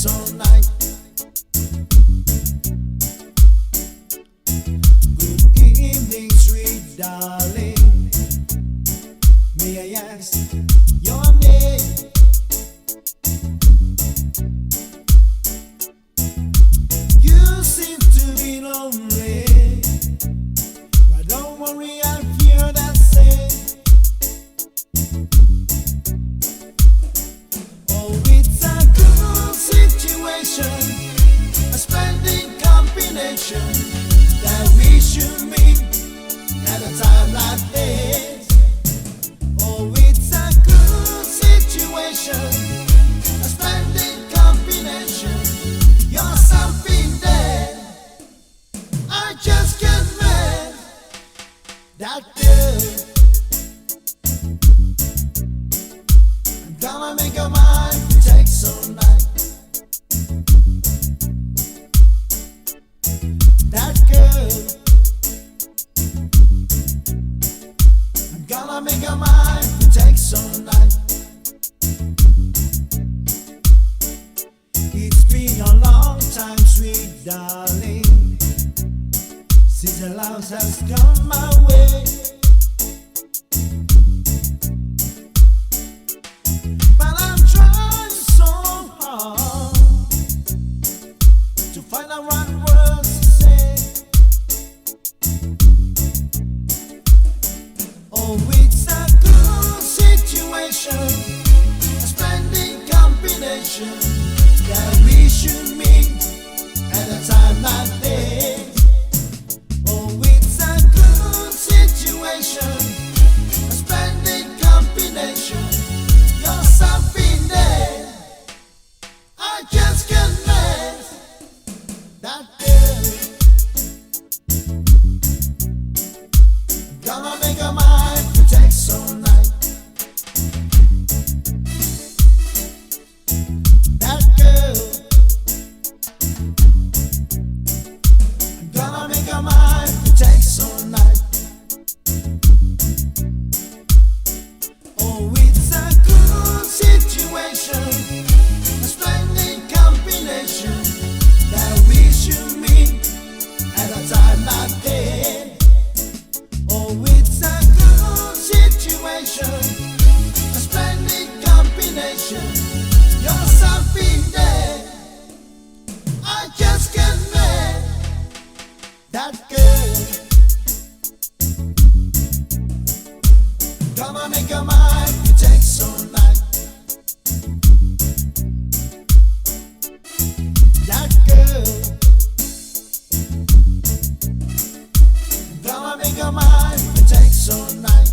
protects all night. Good evening, sweet darling. May I ask your name? You seem to be lonely, but don't worry, I'm here, that's it. Oh, it's a good situation, a splendid combination, that we should meet at a time like this. Oh, it's a good situation, a splendid combination. You're something there, I just can't miss that girl. I'm gonna make her mine, protects all night. That girl, I'm gonna make her mine, protects all night. It's been a long time, sweet darling, since the love has come my way. But I'm trying so hard to find the right words to say. Oh, it's a good situation, a splendid combination, that we should meet at a time like this. Oh, it's a good situation, a splendid combination. You're something there, I just can't miss that girl. Gonna make her mine, protects all night. That girl, I'm gonna make her mine, protects all night. Oh, it's a good situation, a splendid combination, that we should meet at a time like this. Oh, it's a good situation, a splendid combination. You're something there, I just can't miss that girl. Gonna make her mine, protects all night. That girl, gonna make her mine, protects all night.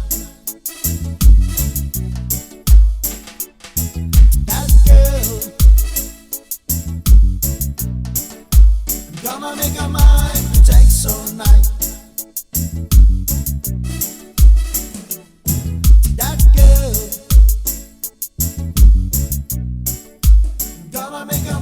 That girl, gonna make her mine, protects all night. That girl, gonna make her